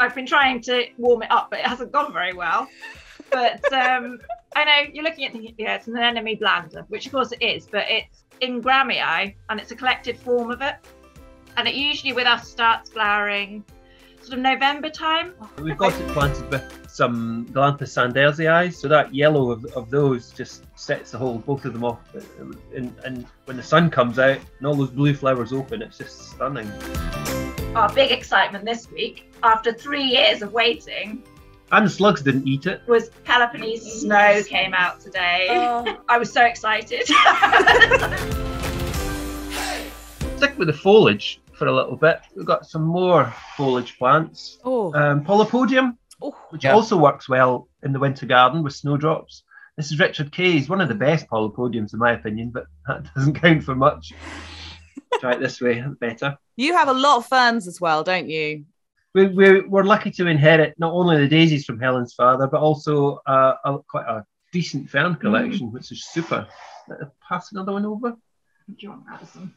I've been trying to warm it up, but it hasn't gone very well. But I know you're looking at it's an anemone blanda, which of course it is, but it's in Grammii, and it's a collected form of it. And it usually with us starts flowering sort of November time. We've got it planted with some Galanthus sandersii, so that yellow of those just sets the whole, both of them off. And when the sun comes out and all those blue flowers open, it's just stunning. Our big excitement this week, after 3 years of waiting, and the slugs didn't eat it, was Peloponnese Snow came out today. I was so excited. Stick with the foliage for a little bit. We've got some more foliage plants. Polypodium, which also works well in the winter garden with snowdrops. This is Richard Kayse, one of the best Polypodiums in my opinion, but that doesn't count for much. Try it this way, better. You have a lot of ferns as well, don't you? We're lucky to inherit not only the daisies from Helen's father, but also quite a decent fern collection, which is super. Pass another one over. Addison.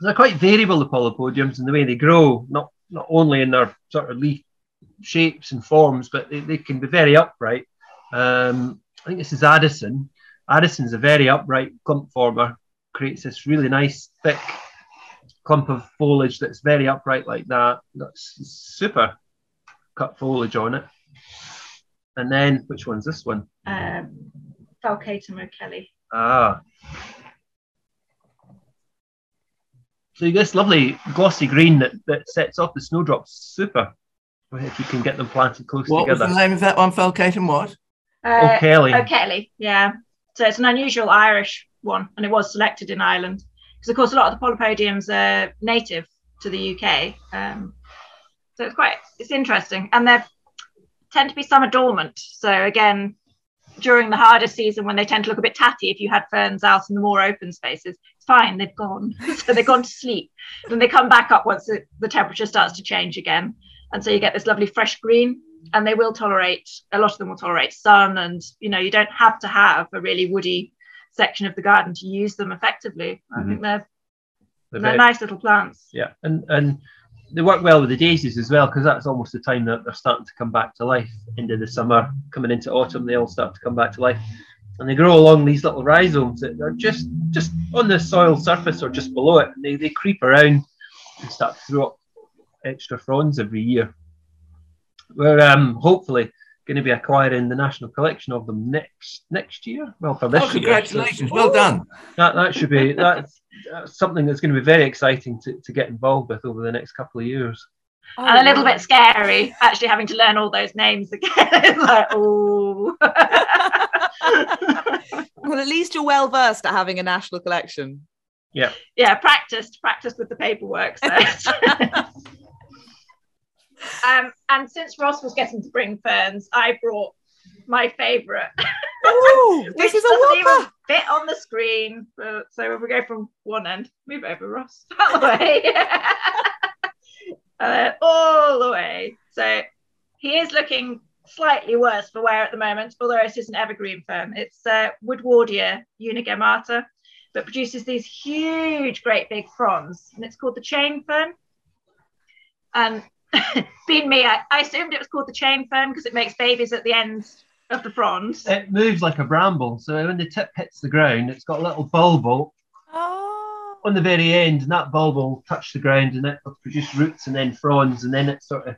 They're quite variable, the Polypodiums, in the way they grow, not only in their sort of leaf shapes and forms, but they can be very upright. I think this is Addison. Addison's a very upright clump former, creates this really nice, thick clump of foliage that's very upright like that. That's super cut foliage on it. And then, which one's this one? Falcatum O'Kelly. So you get this lovely glossy green that sets off the snowdrops. Super. If you can get them planted close together. What was the name of that one? Falcatum what? O'Kelly. O'Kelly, yeah. So it's an unusual Irish one, and it was selected in Ireland. Because, of course, a lot of the Polypodiums are native to the UK. So it's interesting. And they tend to be summer dormant. So, again, during the harder season when they tend to look a bit tatty, if you had ferns out in the more open spaces, it's fine, they've gone. So they've gone to sleep. Then they come back up once the temperature starts to change again. And so you get this lovely fresh green. And they will tolerate, a lot of them will tolerate sun. And, you don't have to have a really woody section of the garden to use them effectively. I think they're nice little plants. Yeah, and they work well with the daisies as well, because that's almost the time that they're starting to come back to life. Into the summer, coming into autumn, they all start to come back to life, and they grow along these little rhizomes that are just on the soil surface or just below it. And they creep around and start to throw up extra fronds every year. We're hopefully going to be acquiring the national collection of them next year. Well, for this year. Congratulations, well done. That should be that's something that's going to be very exciting to get involved with over the next couple of years. And a little bit scary, actually having to learn all those names again. It's like, oh. Well, at least you're well versed at having a national collection. Yeah. Yeah, practiced with the paperwork. So. And since Ross was getting to bring ferns, I brought my favourite. Oh, this is a whopper. Fit on the screen. So if we go from one end, move over, Ross, all the way, all the way. So he is looking slightly worse for wear at the moment, although it is an evergreen fern. It's Woodwardia unigemmata, but produces these huge, great big fronds, and it's called the chain fern. And being me, I assumed it was called the chain fern because it makes babies at the end of the fronds. It moves like a bramble, so when the tip hits the ground, it's got a little bulb on the very end, and that bulb will touch the ground and it will produce roots and then fronds, and then it sort of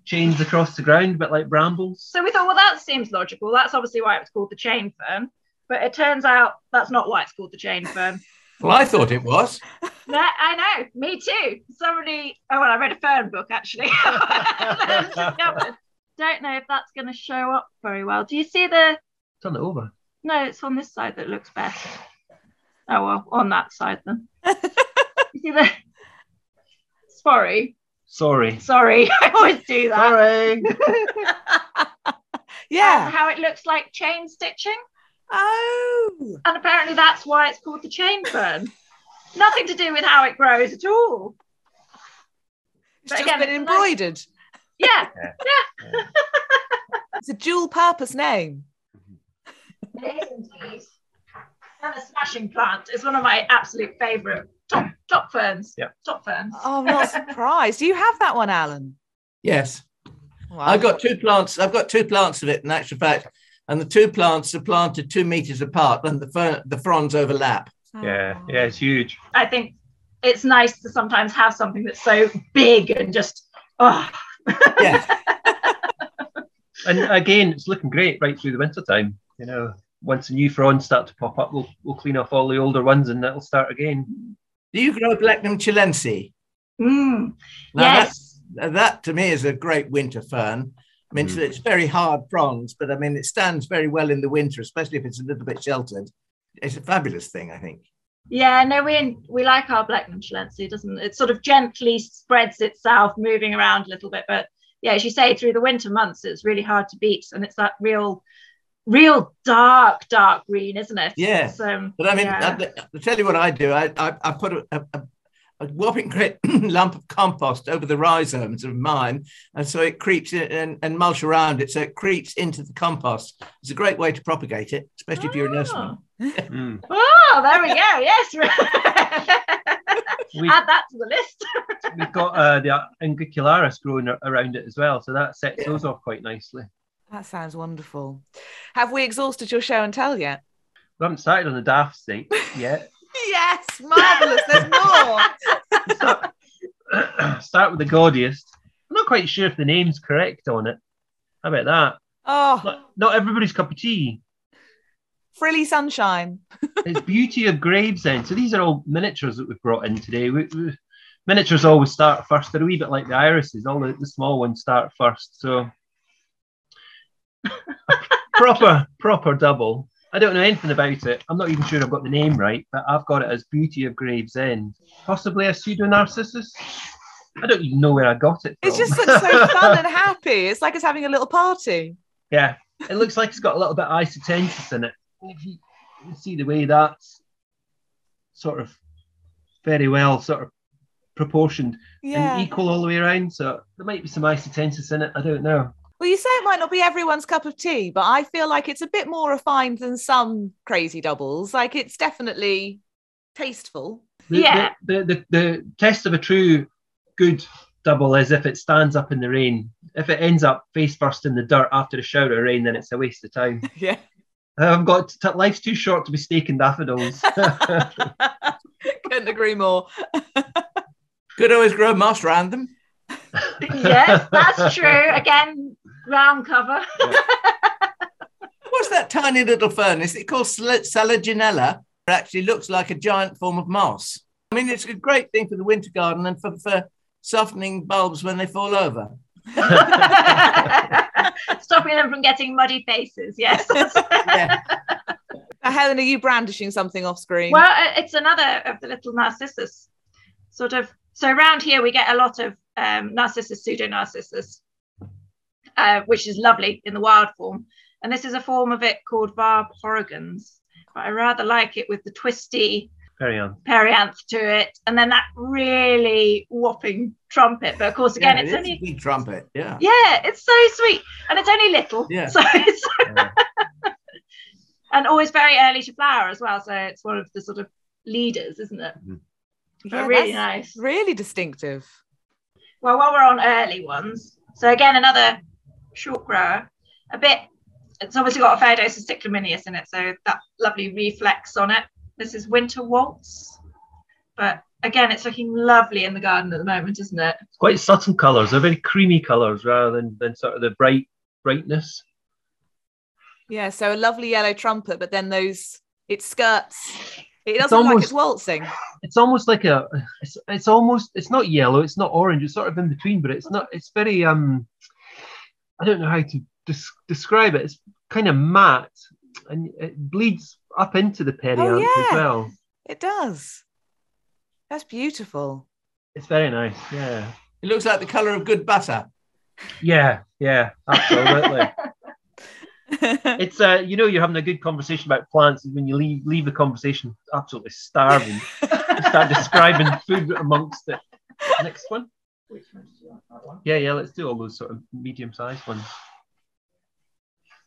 chains across the ground, a bit like brambles. So we thought, well, that seems logical. That's obviously why it was called the chain fern. But it turns out that's not why it's called the chain fern. Well, I thought it was. No, I know, me too. I read a fern book actually. Don't know if that's going to show up very well. Do you see Turn it over. No, it's on this side that looks best. Oh, well, on that side then. You see the... Sorry, I always do that. Sorry. Yeah. How it looks like chain stitching. Oh. And apparently that's why it's called the chain fern. Nothing to do with how it grows at all. It's just been embroidered. Yeah. It's a dual purpose name. It is indeed. And a smashing plant. It's one of my absolute favourite top ferns. Yeah. Top ferns. Oh, I'm not surprised. Do you have that one, Alan? Yes. Wow. I've got two plants of it, in actual fact, and the two plants are planted 2 meters apart, and the fronds overlap. Yeah, it's huge. I think it's nice to sometimes have something that's so big and just, oh. Yeah. And again, it's looking great right through the winter time. You know, once the new fronds start to pop up, we'll clean off all the older ones and it'll start again. Do you grow Blechnum chilense? Yes. That to me is a great winter fern. I mean, it's very hard fronds, but I mean, it stands very well in the winter, especially if it's a little bit sheltered. It's a fabulous thing, I think. Yeah, no, we like our Blechnum chilense, doesn't it? It sort of gently spreads itself, moving around a little bit. But yeah, as you say, through the winter months, it's really hard to beat. And it's that real dark green, isn't it? Yeah. But I mean, I'll tell you what I do. I put a whopping great lump of compost over the rhizomes of mine, and so it creeps in and mulch around it, so it creeps into the compost. It's a great way to propagate it, especially if you're a nurseryman. Oh, there we go. Yes. Add that to the list. We've got the Anglicularis growing around it as well, so that sets those off quite nicely. That sounds wonderful. Have we exhausted your show and tell yet? We haven't started on the daft state yet. Yes, marvellous. There's more. Start with the gaudiest. I'm not quite sure if the name's correct on it. How about that? Oh, Not everybody's cup of tea. Frilly sunshine. It's Beauté de Gravesend. So these are all miniatures that we've brought in today. Miniatures always start first. They're a wee bit like the irises. All the small ones start first. So proper double. I don't know anything about it. I'm not even sure I've got the name right, but I've got it as Beauté de Gravesend. Possibly a pseudonarcissus. I don't even know where I got it from. It just looks so fun and happy. It's like it's having a little party. Yeah, it looks like it's got a little bit of isotensis in it. If you see the way that's sort of very well sort of proportioned and equal all the way around, so there might be some isotensis in it. I don't know. Well, you say it might not be everyone's cup of tea, but I feel like it's a bit more refined than some crazy doubles. Like, it's definitely tasteful. The test of a true good double is if it stands up in the rain. If it ends up face first in the dirt after a shower of rain, then it's a waste of time. Yeah. I've got life's too short to be staking daffodils. Couldn't agree more. Could always grow moss around them. Yes, that's true. Again, ground cover. What's that tiny little fern? Is it called Selaginella? It actually looks like a giant form of moss. I mean, it's a great thing for the winter garden and for softening bulbs when they fall over. Stopping them from getting muddy faces, yes. Yeah. Now, Helen, are you brandishing something off screen? Well, it's another of the little Narcissus. Sort of. So around here we get a lot of Narcissus pseudonarcissus, which is lovely in the wild form. And this is a form of it called porrigens. But I rather like it with the twisty perianth to it, and then that really whopping trumpet. But of course, again, it's only a big trumpet. Yeah, it's so sweet, and it's only little. Yeah. So it's and always very early to flower as well. So it's one of the sort of leaders, isn't it? Yeah, really nice, really distinctive. Well, while we're on early ones, so again, another short grower, a bit. It's obviously got a fair dose of cyclamineus in it, so that lovely reflex on it. This is winter Waltz, but again, it's looking lovely in the garden at the moment, isn't it? It's quite subtle colours. They're very creamy colours rather than sort of the brightness. Yeah, so a lovely yellow trumpet, but then it skirts. It doesn't look like it's waltzing. It's almost like it's not yellow, it's not orange, it's sort of in between, but it's not. It's very I don't know how to describe it. It's kind of matte, and it bleeds up into the perianth as well. It does. That's beautiful. It's very nice. Yeah. It looks like the colour of good butter. Yeah, absolutely. It's you're having a good conversation about plants, and when you leave the conversation absolutely starving, you start describing food amongst it. Next one. Which one do you want? That one? Yeah, let's do all those sort of medium-sized ones.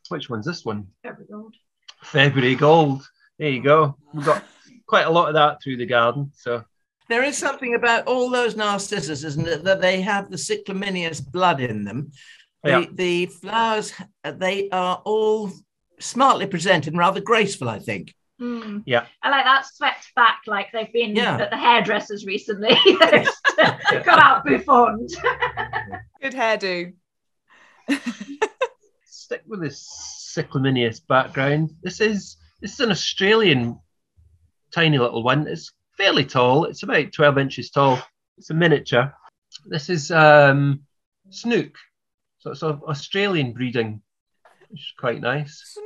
Which one's this one? February gold. There you go. We've got quite a lot of that through the garden. So there is something about all those narcissus, isn't it, that they have the cyclamineus blood in them. The flowers, they are all smartly presented and rather graceful, I think. Mm. Yeah. I like that swept back like they've been at the hairdressers recently. Got out bouffant. Good hairdo. Stick with this cyclamineus background. This is an Australian tiny little one. It's fairly tall. It's about 12 inches tall. It's a miniature. This is Snook. So it's an Australian breeding, which is quite nice.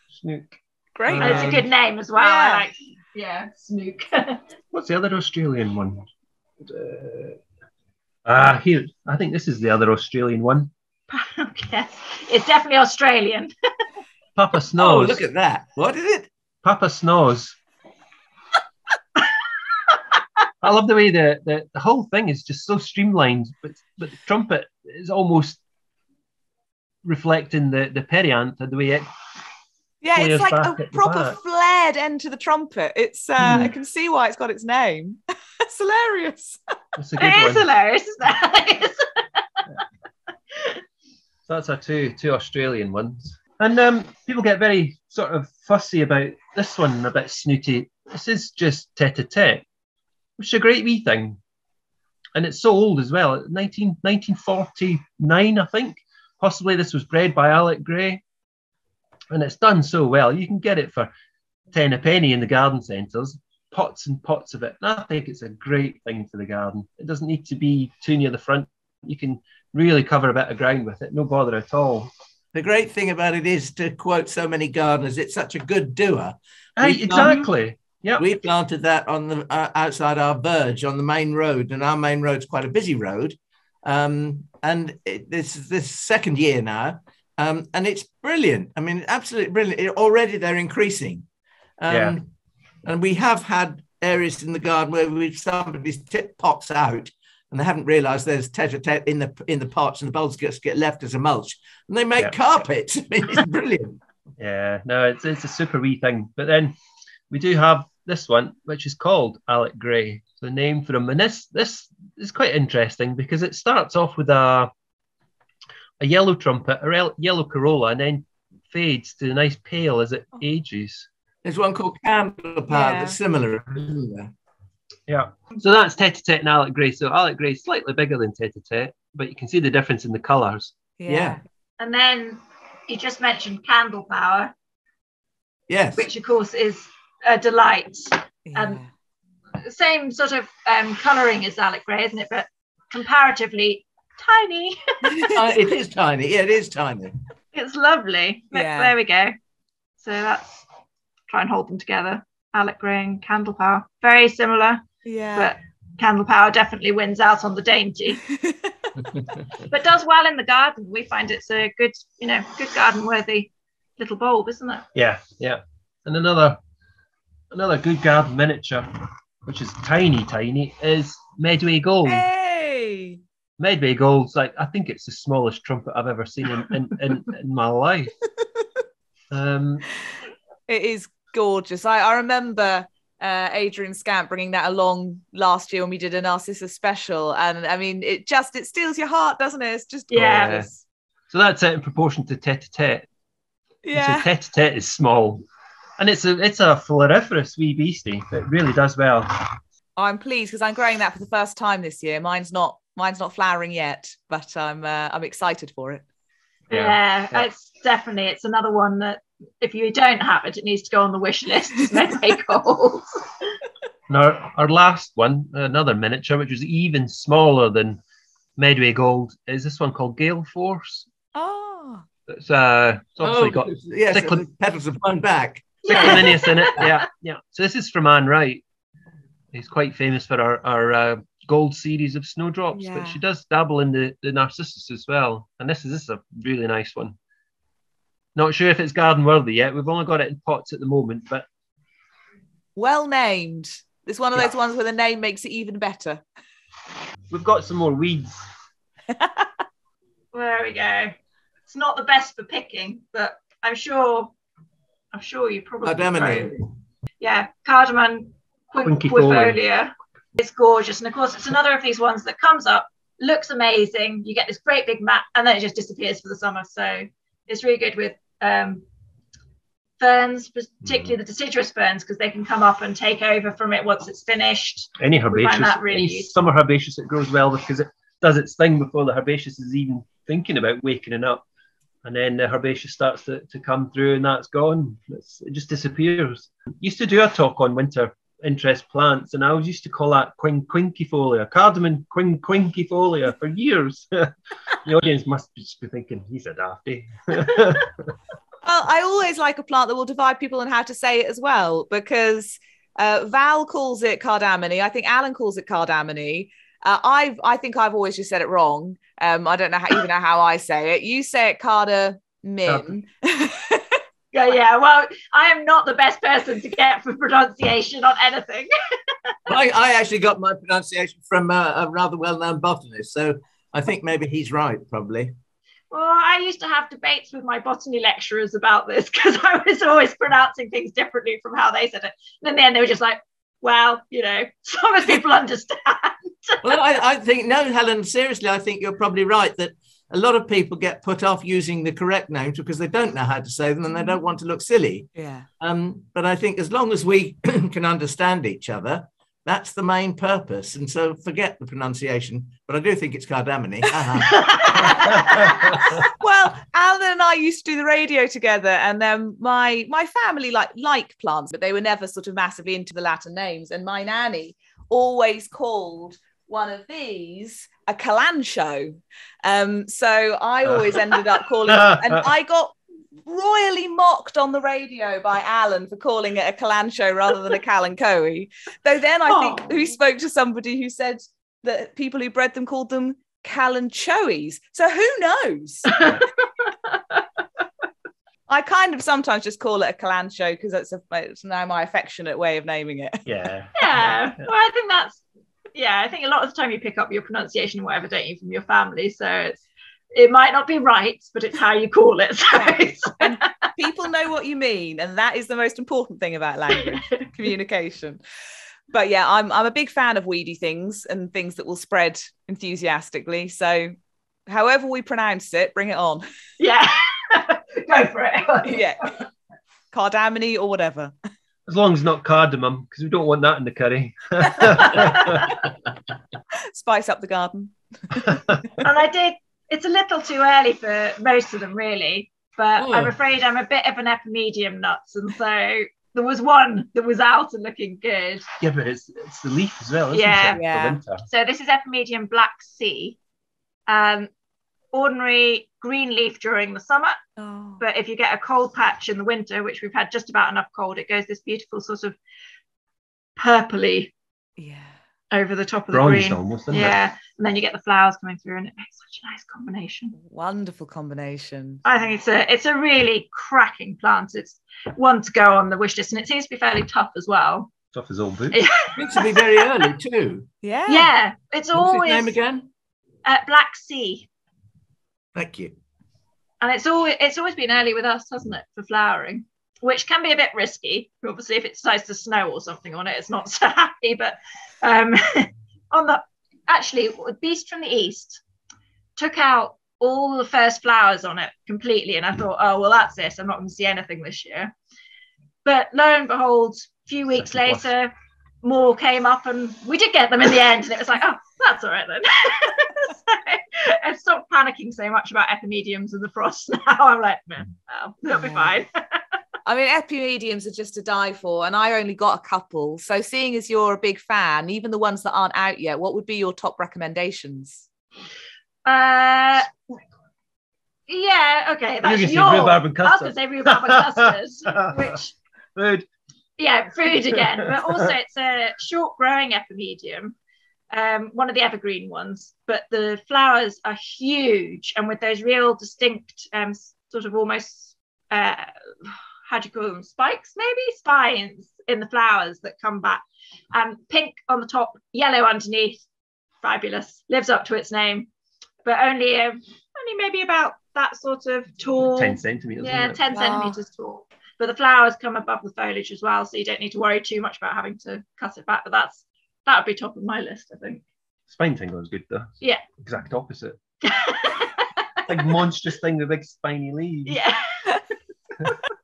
Snook. Great. It's a good name as well. I like, Snook. What's the other Australian one? Here. I think this is the other Australian one. Okay. It's definitely Australian. Papa Snoz. Oh, look at that. What is it? Papa Snoz. I love the way the whole thing is just so streamlined, but the trumpet is almost reflecting the perianth and the way it. Yeah, it's like a proper back. flared end to the trumpet. It's I can see why it's got its name. It's hilarious. It's a good one. It is hilarious, isn't it? So that's our two Australian ones. And people get very sort of fussy about this one, a bit snooty. This is just Tête-à-tête, which is a great wee thing. And it's so old as well. 1949, I think. Possibly this was bred by Alec Gray. And it's done so well. You can get it for 10 a penny in the garden centres, pots and pots of it. And I think it's a great thing for the garden. It doesn't need to be too near the front. You can really cover a bit of ground with it. No bother at all. The great thing about it is, to quote so many gardeners, it's such a good doer. Exactly. Yeah. We planted that on the outside our verge on the main road, and our main road's quite a busy road. This is this second year now. And it's brilliant. I mean, absolutely brilliant. Already they're increasing. And we have had areas in the garden where somebody's tipped pots out and they haven't realised there's Tête-à-tête in the pots, and the bulbs just get left as a mulch. And they make carpets. I mean, it's brilliant. Yeah, no, it's a super wee thing. But then we do have this one, which is called Alec Gray. The name for him. And this is quite interesting because it starts off with a yellow trumpet, a yellow corolla, and then fades to a nice pale as it ages. There's one called Candlepower that's similar, isn't there? Yeah. So that's Tête-à-tête and Alec Gray. So Alec Gray is slightly bigger than Tête-à-tête, but you can see the difference in the colours. Yeah. And then you just mentioned Candlepower. Yes. Which, of course, is a delight. Yeah. Same sort of colouring as Alec Gray, isn't it? But comparatively tiny. It is tiny. Yeah, it is tiny. It's lovely. Yeah. There we go. So that's try and hold them together. Alec Gray and Candlepower. Very similar. Yeah. But Candlepower definitely wins out on the dainty. But does well in the garden. We find it's a good, good garden worthy little bulb, isn't it? Yeah, yeah. And another good garden miniature, which is tiny, is Medway Gold. Hey! Medway Gold's I think it's the smallest trumpet I've ever seen in my life. It is gorgeous. I remember Adrian Scamp bringing that along last year when we did a Narcissus special, and I mean it steals your heart, doesn't it? It's just gorgeous. So that's it in proportion to Tête-à-tête. Yeah. So Tête-à-tête is small, and it's a floriferous wee beastie. It really does well. I'm pleased because I'm growing that for the first time this year. Mine's not flowering yet, but I'm excited for it. Yeah. It's another one that if you don't have it, it needs to go on the wish list. Medway Gold. Now our last one, another miniature, which is even smaller than Medway Gold, is this one called Gale Force. Oh. It's obviously got the petals have flown back. cyclamineus in it. Yeah. So this is from Anne Wright. He's quite famous for our gold series of snowdrops, but she does dabble in the Narcissus as well. And this is a really nice one. Not sure if it's garden worthy yet. We've only got it in pots at the moment, but well named. It's one of those ones where the name makes it even better. We've got some more weeds. There we go. It's not the best for picking, but I'm sure you probably cardamom quinquefolia. It's gorgeous, and of course it's another of these ones that comes up looks amazing. You get this great big mat, and then it just disappears for the summer. So it's really good with ferns, particularly the deciduous ferns, because they can come up and take over from it once it's finished. Any herbaceous, really any summer herbaceous that grows well, because it does its thing before the herbaceous is even thinking about waking up. And then the herbaceous starts to come through, and that's gone. It just disappears. Used to do a talk on winter interest plants, and I was used to call that quinquifolia, cardamom quinquifolia for years. The audience must just be thinking, he's a dafty. Well, I always like a plant that will divide people on how to say it as well, because Val calls it cardamony. I think Alan calls it cardamony. I think I've always just said it wrong. I don't know even know how I say it. You say it cardamom. Yeah, well, I am not the best person to get for pronunciation on anything. I actually got my pronunciation from a rather well-known botanist, so I think maybe he's right, probably. Well, I used to have debates with my botany lecturers about this, because I was always pronouncing things differently from how they said it. And in the end, they were just like, well, as long as people understand. Well, I think, no, Helen, seriously, I think you're probably right that a lot of people get put off using the correct names because they don't know how to say them and they don't want to look silly. Yeah. But I think as long as we can understand each other, that's the main purpose. And so forget the pronunciation, but I do think it's cardamony. Well, Alan and I used to do the radio together, and my family like plants, but they were never sort of massively into the Latin names. And my nanny always called one of these a calancho. So I always ended up calling it, and I got royally mocked on the radio by Alan for calling it a calancho rather than a calanchoe. Though then I think we spoke to somebody who said that people who bred them called them calanchoes. So who knows? I kind of sometimes just call it a calancho because it's now my affectionate way of naming it. Yeah. Well, I think I think a lot of the time you pick up your pronunciation and whatever, don't you, from your family. So it might not be right, but it's how you call it. So And people know what you mean, and that is the most important thing about language, communication. But yeah, I'm a big fan of weedy things and things that will spread enthusiastically. So however we pronounce it, bring it on. Yeah, go for it. Yeah, cardamony or whatever. As long as it's not cardamom, because we don't want that in the curry. Spice up the garden. And it's a little too early for most of them, really. But I'm afraid I'm a bit of an Epimedium nuts. And so there was one that was out and looking good. Yeah, but it's the leaf as well, isn't Yeah. it? Yeah. For winter. So this is Epimedium Black Sea. Ordinary green leaf during the summer. Oh. But if you get a cold patch in the winter, which we've had just about enough cold, it goes this beautiful sort of purpley over the top of the Bronze green. almost, isn't it? And then you get the flowers coming through, and it makes such a nice combination. Wonderful combination. I think it's a really cracking plant. It's one to go on the wish list, and it seems to be fairly tough as well. Tough as old boots. It seems to be very early too. Yeah, it's What's always his name again? Black Sea. Thank you. And it's always been early with us, hasn't it, for flowering, which can be a bit risky. Obviously, if it decides to snow or something on it, it's not so happy. But Beast from the East took out all the first flowers on it completely, and I thought, oh well, that's it. I'm not going to see anything this year. But lo and behold, a few weeks later, more came up, and we did get them in the end. And it was like, oh, that's all right then. So I stopped panicking so much about Epimediums and the frost. Now I'm like, well, it'll be fine. I mean, Epimediums are just to die for, and I only got a couple. So seeing as you're a big fan, even the ones that aren't out yet, what would be your top recommendations? Yeah, okay. That's you can say rhubarb and custard. I was going to say rhubarb and custard, which... Food. Yeah, food again. But also it's a short growing Epimedium, one of the evergreen ones, but the flowers are huge and with those real distinct sort of almost how do you call them, spikes, maybe spines in the flowers that come back, pink on the top, yellow underneath. Fabulous, lives up to its name, but only maybe about that sort of tall, 10 centimeters. Yeah, 10 centimeters tall. But the flowers come above the foliage as well, so you don't need to worry too much about having to cut it back. But that would be top of my list, I think. Spine tingler is good though. Yeah. Exact opposite. Big monstrous thing with big spiny leaves. Yeah.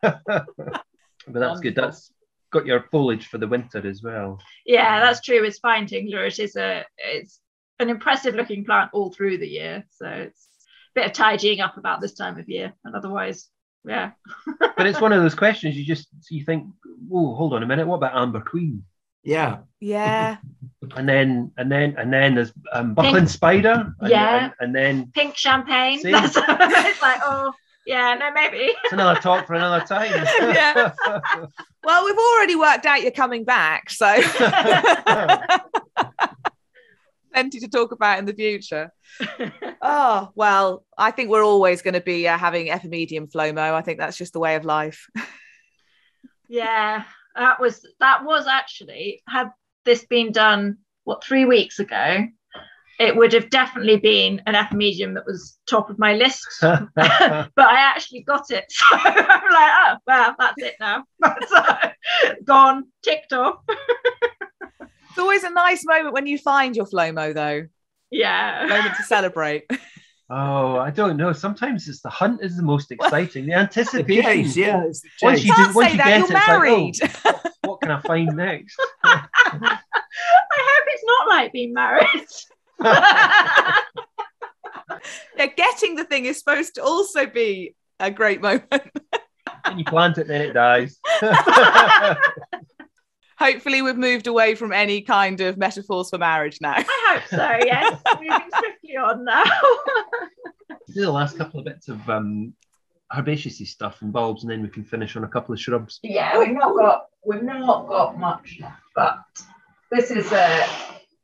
But that's good. That's got your foliage for the winter as well. Yeah, that's true with spine tingler. It's an impressive looking plant all through the year. So it's a bit of tidying up about this time of year. And otherwise, yeah. But it's one of those questions you think, oh, hold on a minute, what about Amber Queen? Yeah. Yeah. And then there's buckling spider. And then pink champagne. See? It's like, oh, yeah, no, maybe. It's another talk for another time. Yeah. Well, we've already worked out you're coming back, so plenty to talk about in the future. Oh, well, I think we're always going to be having epimedium flomo. I think that's just the way of life. Yeah, that was actually, had this been done, 3 weeks ago, it would have definitely been an epimedium that was top of my list. But I actually got it. So I'm like, oh, well, that's it now. So, gone, ticked off. It's always a nice moment when you find your flomo, though. Yeah. A moment to celebrate. Oh, I don't know. Sometimes it's the hunt is the most exciting. The anticipation. Chase, yeah. It's the Once chase. you Can't say get that, it, you're it's like, married. oh, what can I find next? I hope it's not like being married. Yeah, getting the thing is supposed to also be a great moment. And you plant it, then it dies. Hopefully we've moved away from any kind of metaphors for marriage now. I hope so, yes. Moving swiftly on now. Do the last couple of bits of herbaceous stuff and bulbs, and then we can finish on a couple of shrubs. Yeah, we've not got much left, but this is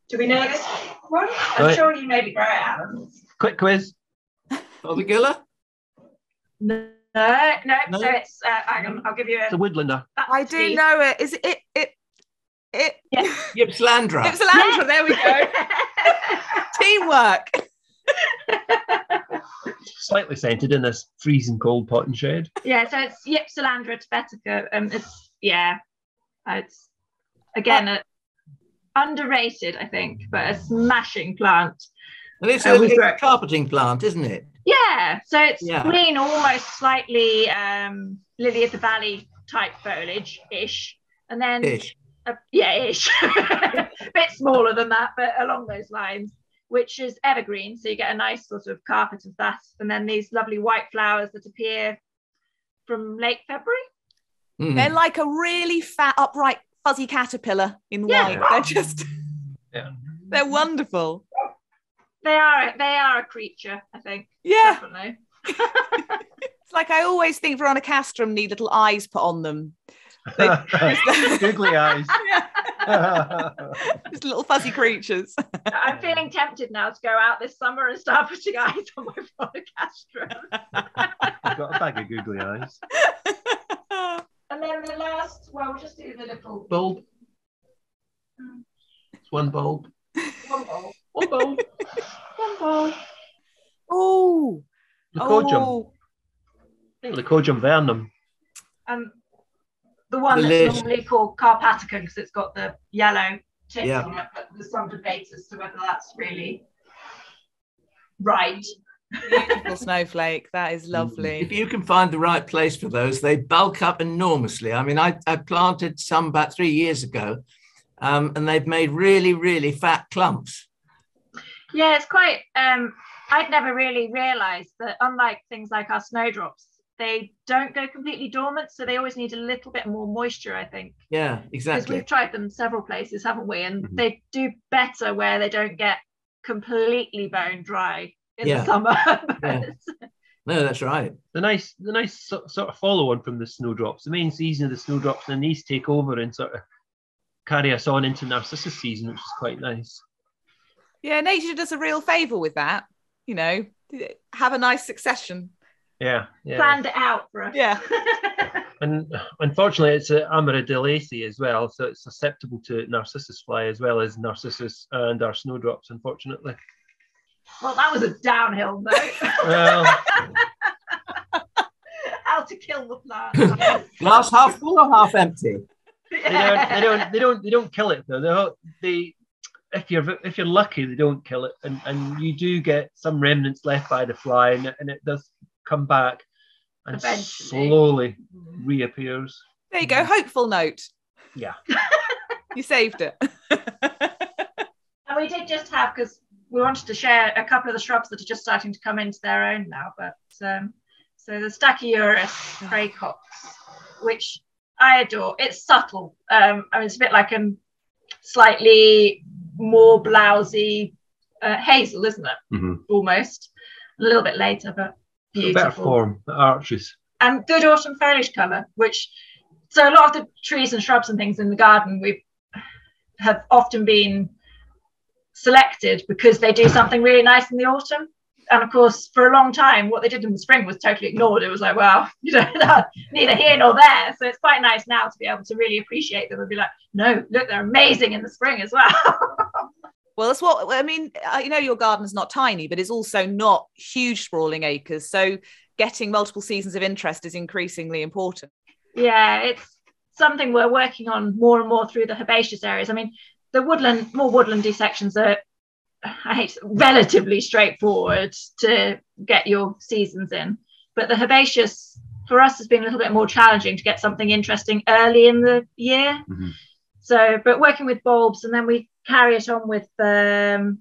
do we know this one? I'm sure you maybe grow it out. Quick quiz. Fothergilla? No. So it's I'll give you It's a woodlander. I do know it. Is it? Yeah. Gypsalandra. Gypsalandra, there we go. Teamwork. Slightly scented in this freezing cold pot and shed. Yeah, so it's Gypsalandra tibetica. It's again underrated, I think, but a smashing plant. And it's a carpeting plant, isn't it? Yeah, so it's green, almost slightly lily of the valley type foliage-ish, and then Ish. Ish, a bit smaller than that, but along those lines, which is evergreen, so you get a nice sort of carpet of that, and then these lovely white flowers that appear from late February. Mm. They're like a really fat, upright, fuzzy caterpillar in white. They're just, they're wonderful. They are a creature, I think. Yeah. Definitely. It's like I always think veronicastrum need little eyes put on them. Googly eyes. Just little fuzzy creatures. I'm feeling tempted now to go out this summer and start putting eyes on my veronicastrum. I've got a bag of googly eyes. And then the last, we'll just do the little Bulb. It's one bulb. One bulb. One bulb. One bulb. Oh. Leucojum. I think Leucojum vernum. The one that's normally called Carpaticum because it's got the yellow tips on it, but there's some debate as to whether that's really right. Beautiful snowflake. That is lovely. If you can find the right place for those, they bulk up enormously. I mean, I planted some about 3 years ago, and they've made really, really fat clumps. Yeah, it's quite. I'd never really realised that, unlike things like our snowdrops, they don't go completely dormant, so they always need a little bit more moisture, I think. Yeah, exactly. Because we've tried them several places, haven't we? And they do better where they don't get completely bone dry in the summer. No, that's right. The nice sort of follow on from the snowdrops. The main season of the snowdrops, and these take over and sort of carry us on into Narcissus season, which is quite nice. Yeah, nature does a real favour with that. You know, have a nice succession. Yeah. Planned it out for us. Yeah. And unfortunately, it's an Amaryllidaceae as well, so it's susceptible to Narcissus fly as well as Narcissus and our snowdrops, unfortunately. Well, that was a downhill note. Well, how to kill the plant. Glass half full or half empty? they don't kill it though. if you're lucky, they don't kill it, and you do get some remnants left by the fly, and it does come back and eventually slowly reappears. There you go, hopeful note. Yeah. You saved it. And we did just have, because we wanted to share a couple of the shrubs that are just starting to come into their own now, but so the Stachyurus praecox, which I adore. It's subtle. I mean, it's a bit like a slightly more blousy hazel, isn't it? Mm-hmm. Almost. A little bit later, but beautiful. A better form, the arches. And good autumn foliage colour, so a lot of the trees and shrubs and things in the garden have often been selected because they do something really nice in the autumn. And of course, for a long time, what they did in the spring was totally ignored. It was like, well, neither here nor there. So it's quite nice now to be able to really appreciate them and be like, no, look, they're amazing in the spring as well. Well, that's what I mean. Your garden's not tiny, but it's also not huge sprawling acres. So getting multiple seasons of interest is increasingly important. Yeah, it's something we're working on more and more through the herbaceous areas. I mean, the more woodlandy sections are, relatively straightforward to get your seasons in. But the herbaceous, for us, has been a little bit more challenging to get something interesting early in the year. Mm-hmm. So, but working with bulbs, and then we carry it on with the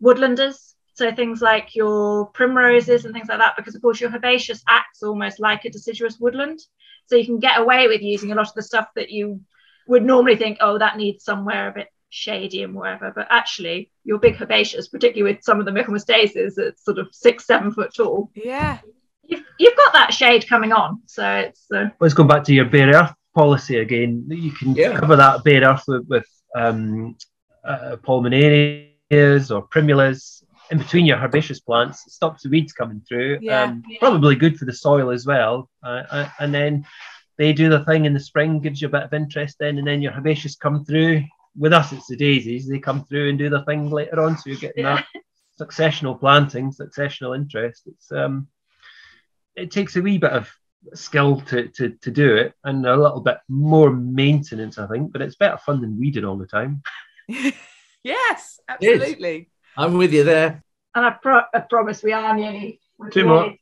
woodlanders. So things like your primroses and things like that, because of course your herbaceous acts almost like a deciduous woodland. So you can get away with using a lot of the stuff that you would normally think, oh, that needs somewhere a bit shady and whatever. But actually, your big herbaceous, particularly with some of the Michaelmastaces that's sort of 6-7 foot tall. Yeah. You've got that shade coming on. So it's... Let's go back to your bare earth policy again. You can cover that bare earth with pulmonarias or primulas in between your herbaceous plants. It stops the weeds coming through. Probably good for the soil as well. And then they do the thing in the spring, gives you a bit of interest then, and then your herbaceous come through. With us, it's the daisies. They come through and do the thing later on. So you're getting that successional planting, successional interest. It takes a wee bit of skill to do it, and a little bit more maintenance, I think. But it's better fun than weeding all the time. Yes, absolutely. I'm with you there. And I promise we are nearly. Two more.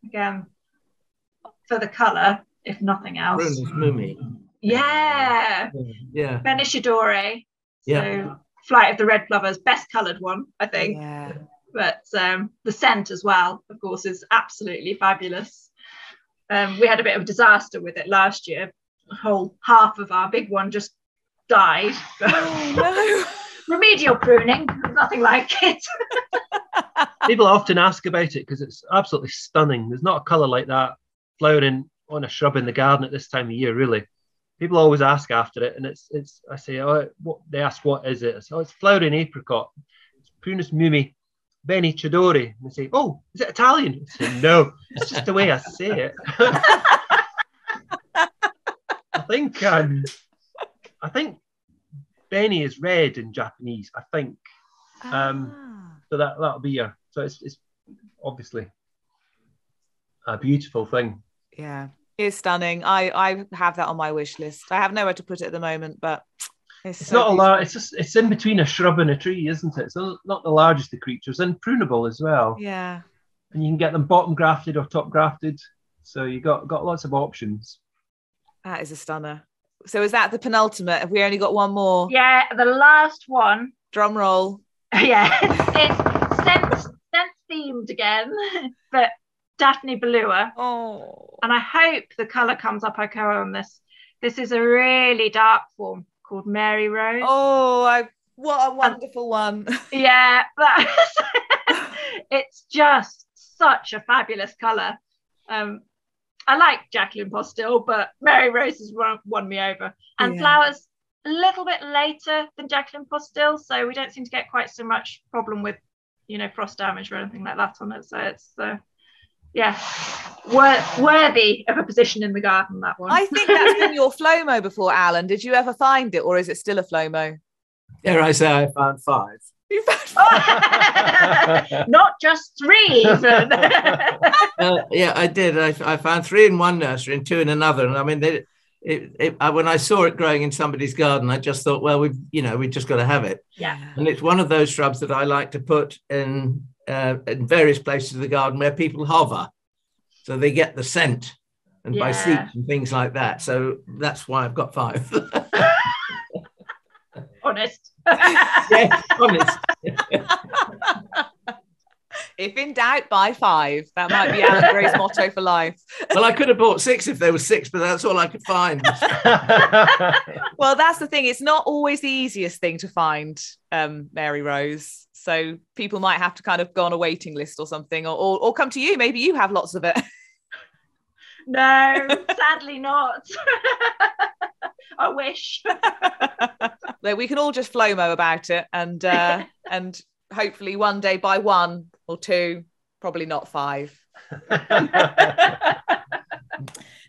Again, for the colour, if nothing else. Brunus Mumi. Yeah. Benishadore. So Flight of the Red Plovers, best coloured one, I think. Yeah. But the scent as well, of course, is absolutely fabulous. We had a bit of a disaster with it last year. A whole half of our big one just died. Oh, no. Remedial pruning, nothing like it. People often ask about it because it's absolutely stunning. There's not a colour like that flowering on a shrub in the garden at this time of year, really. People always ask after it, and it's. I say, they ask, what is it? I say, it's flowering apricot. It's Prunus Mumi Benishadore. And they say, oh, is it Italian? I say, no, it's just the way I say it. I think Benny is red in Japanese. I think. So that'll be your. So it's obviously a beautiful thing. Yeah. It's stunning. I have that on my wish list. I have nowhere to put it at the moment, but it's so not a lot. It's in between a shrub and a tree, isn't it? It's not the largest of creatures, and prunable as well. Yeah. And you can get them bottom grafted or top grafted, so you got lots of options. That is a stunner. So is that the penultimate? Have we only got one more? Yeah, the last one. Drum roll. Yeah, it's scent themed again, but Daphne Belua. Oh. And I hope the colour comes up okay on this. This is a really dark form called Mary Rose. Oh, what a wonderful one. Yeah, it's just such a fabulous colour. I like Jacqueline Postil, but Mary Rose has won me over. And flowers a little bit later than Jacqueline Postil, so we don't seem to get quite so much problem with, frost damage or anything like that on it. So it's worthy of a position in the garden, that one. I think that's been your Flomo before, Alan. Did you ever find it, or is it still a Flomo? Dare I say I found 5. You found 5? Not just 3 even. Yeah, I did. I found 3 in one nursery and 2 in another. And I mean, when I saw it growing in somebody's garden, I just thought, well, we've just got to have it. Yeah. And it's one of those shrubs that I like to put in various places of the garden where people hover, so they get the scent, and by seats and things like that. So that's why I've got 5. Honest. Yes, honest. If in doubt, buy 5. That might be Alan Gray's motto for life. Well, I could have bought 6 if there were 6, but that's all I could find. Well, that's the thing. It's not always the easiest thing to find, Mary Rose. So people might have to kind of go on a waiting list or something, or come to you. Maybe you have lots of it. No, sadly not. I wish. We can all just FLOMO about it, and hopefully one day buy 1 or 2, probably not 5. That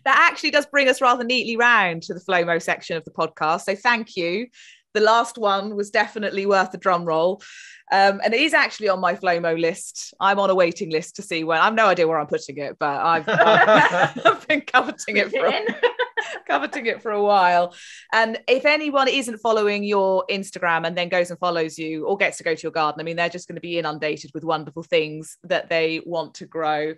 actually does bring us rather neatly round to the FLOMO section of the podcast. So thank you. The last one was definitely worth a drum roll. And it is actually on my FLOMO list. I'm on a waiting list to see when. I've no idea where I'm putting it, but I've been coveting it for a while. And if anyone isn't following your Instagram and then goes and follows you or gets to go to your garden, I mean, they're just going to be inundated with wonderful things that they want to grow.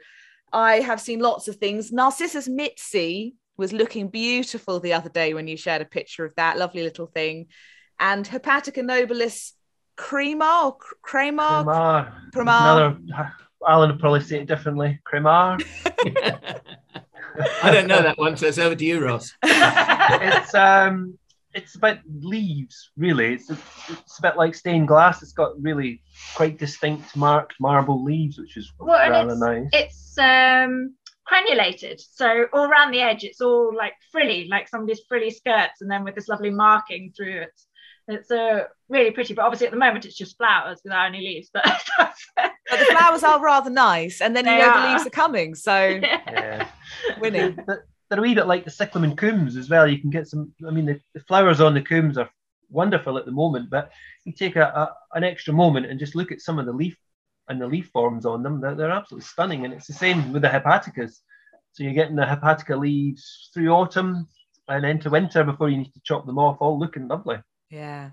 I have seen lots of things. Narcissus Mitzi was looking beautiful the other day when you shared a picture of that lovely little thing. And Hepatica nobilis crema or cremar? Another, Alan would probably say it differently. Cremar. I don't know that one, so it's over to you, Ross. It's about leaves, really. It's a bit like stained glass. It's got really quite distinct marked marble leaves, which is rather nice. It's crenulated, so all around the edge, it's all like frilly, like somebody's frilly skirts, and then with this lovely marking through it. It's really pretty, but obviously at the moment it's just flowers without any leaves. But the flowers are rather nice, and then the leaves are coming, so winning. They're a wee bit like the cyclamineus as well. You can get some. I mean, the flowers on the cums are wonderful at the moment, but you take an extra moment and just look at some of the leaf forms on them. They're absolutely stunning, and it's the same with the hepaticas. So you're getting the hepatica leaves through autumn and into winter before you need to chop them off, all looking lovely. Yeah.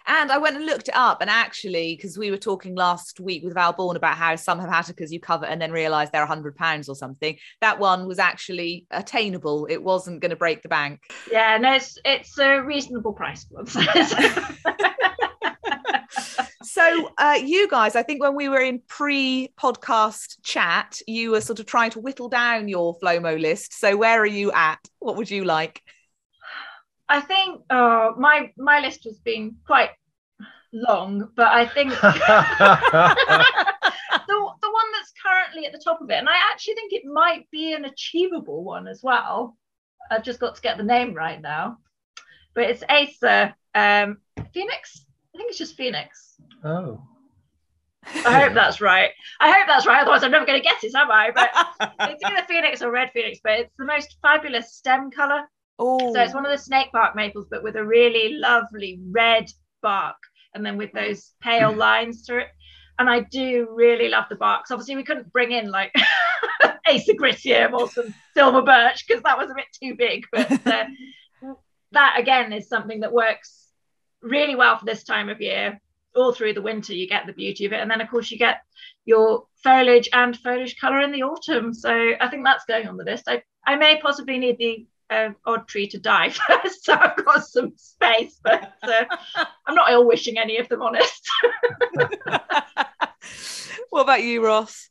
And I went and looked it up, and actually, because we were talking last week with Val Bourne about how some hepaticas you cover and then realise they're £100 or something, that one was actually attainable. It wasn't going to break the bank. Yeah, no, it's a reasonable price. So you guys, I think when we were in pre-podcast chat, you were sort of trying to whittle down your FLOMO list. So where are you at? What would you like? I think my list has been quite long, but I think the one that's currently at the top of it, and I actually think it might be an achievable one as well. I've just got to get the name right now, but it's Acer Phoenix. I think it's just Phoenix. Oh. I hope that's right. Otherwise, I'm never going to get it, am I? But it's either Phoenix or Red Phoenix, but it's the most fabulous stem colour. Oh. So it's one of the snake bark maples, but with a really lovely red bark, and then with those pale lines through it. And I do really love the barks. Obviously, we couldn't bring in like Acer Gricium or some silver birch because that was a bit too big. But that again is something that works really well for this time of year. All through the winter, you get the beauty of it, and then of course you get your foliage and foliage colour in the autumn. So I think that's going on the list. I may possibly need the odd tree to die first, so I've got some space, but I'm not ill wishing any of them, honest. What about you, Ross?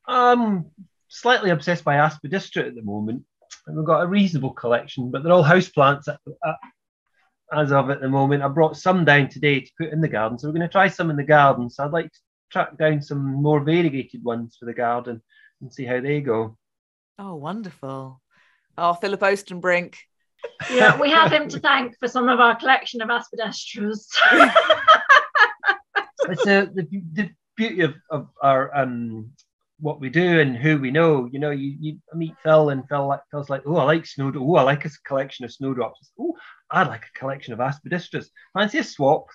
I'm slightly obsessed by aspidistra at the moment, and we've got a reasonable collection, but they're all houseplants as of at the moment. I brought some down today to put in the garden, so we're going to try some in the garden. So I'd like to track down some more variegated ones for the garden and see how they go. Oh, wonderful. Oh, Philip Ostenbrink. Yeah, we have him to thank for some of our collection of aspidistras. It's the beauty of our what we do and who we know. You know, you meet Phil, and Phil's like, oh, I like snowdrops. Oh, I like a collection of snowdrops. Oh, I'd like a collection of aspidistras. Fancy a swap.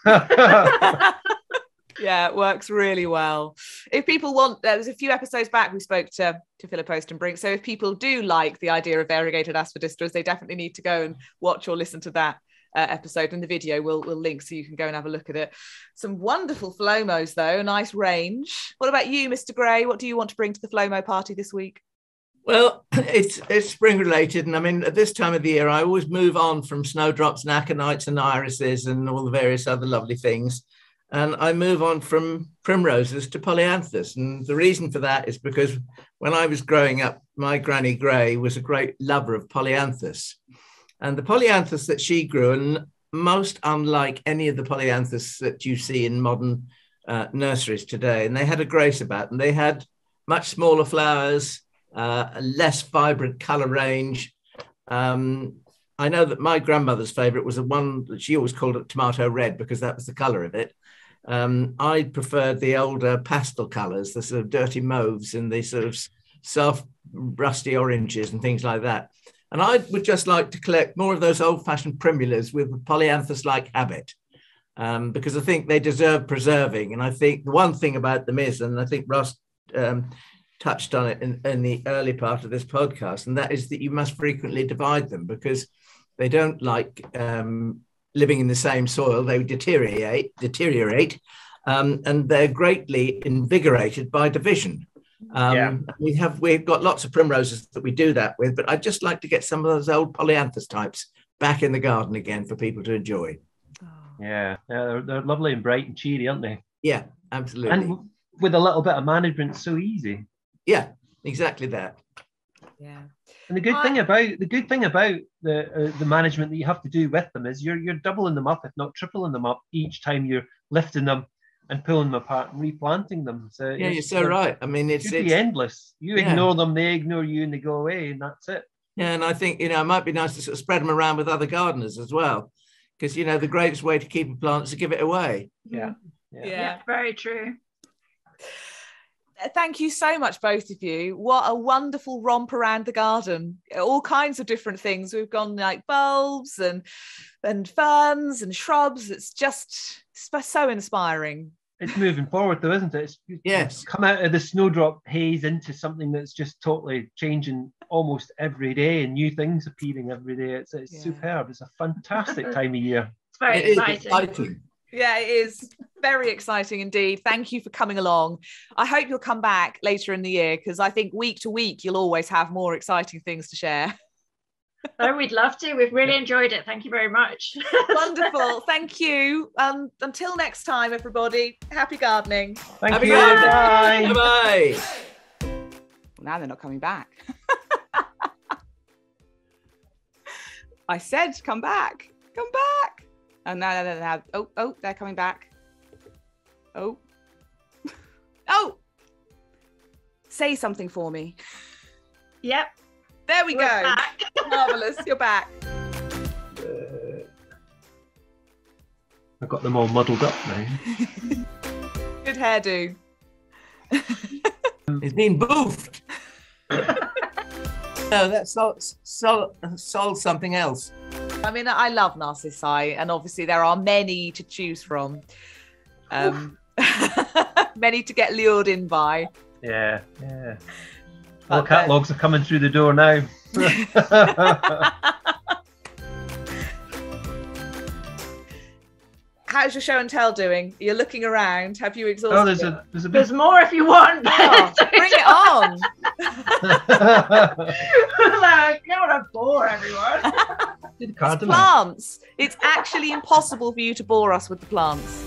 Yeah, it works really well. If people want, there was a few episodes back we spoke to Philip Ostenbrink. So if people do like the idea of variegated aspidistras, they definitely need to go and watch or listen to that episode, and the video we'll link so you can go and have a look at it. Some wonderful Flomos though, a nice range. What about you, Mr. Gray? What do you want to bring to the Flomo party this week? Well, it's spring related, and I mean at this time of the year I always move on from snowdrops and aconites and irises and all the various other lovely things, and I move on from primroses to polyanthus. And the reason for that is because when I was growing up, my Granny Gray was a great lover of polyanthus. And the polyanthus that she grew, and most unlike any of the polyanthus that you see in modern nurseries today, and they had a grace about them. They had much smaller flowers, a less vibrant colour range. I know that my grandmother's favourite was the one that she always called it tomato red because that was the colour of it. I preferred the older pastel colours, the sort of dirty mauves and the sort of soft rusty oranges and things like that. And I would just like to collect more of those old-fashioned primulas with a polyanthus-like habit, because I think they deserve preserving. And I think the one thing about them is, and I think Ross touched on it in the early part of this podcast, and that is that you must frequently divide them because they don't like living in the same soil. They deteriorate, and they're greatly invigorated by division. We've got lots of primroses that we do that with, but I'd just like to get some of those old polyanthus types back in the garden again for people to enjoy. Yeah, they're lovely and bright and cheery, aren't they? Yeah, absolutely. And with a little bit of management, so easy. Yeah, exactly that. Yeah. And the good thing about the management that you have to do with them is you're doubling them up, if not tripling them up, each time you're lifting them and pulling them apart and replanting them. So yeah, you're so right. I mean, it's endless. You ignore them, they ignore you, and they go away, and that's it. Yeah, and I think it might be nice to sort of spread them around with other gardeners as well, because the greatest way to keep a plant is to give it away. Yeah, very true. Thank you so much, both of you. What a wonderful romp around the garden. All kinds of different things. We've gone like bulbs and ferns and shrubs. It's just so inspiring. It's moving forward though, isn't it? Yes. Come out of the snowdrop haze into something that's just totally changing almost every day and new things appearing every day. It's superb. It's a fantastic time of year. It's very exciting. Yeah, it is very exciting indeed. Thank you for coming along. I hope you'll come back later in the year because I think week to week you'll always have more exciting things to share. Oh, we'd love to. We've really enjoyed it. Thank you very much. Wonderful. Thank you. Until next time, everybody. Happy gardening. Thank you. Bye. Bye. Now they're not coming back. I said, come back. Come back. Oh, no. Oh, they're coming back. Oh. Say something for me. Yep. There we go. Back. Marvellous. You're back. I've got them all muddled up now. Good hairdo. It's been boofed. No, that's sold something else. I mean, I love Narcissi, and obviously there are many to choose from. Many to get lured in by. Yeah. All catalogues are coming through the door now. How's your show and tell doing? You're looking around. Have you exhausted? Oh, there's more if you want. Oh, bring it on. I don't want to bore everyone. It's plants. It's actually impossible for you to bore us with the plants.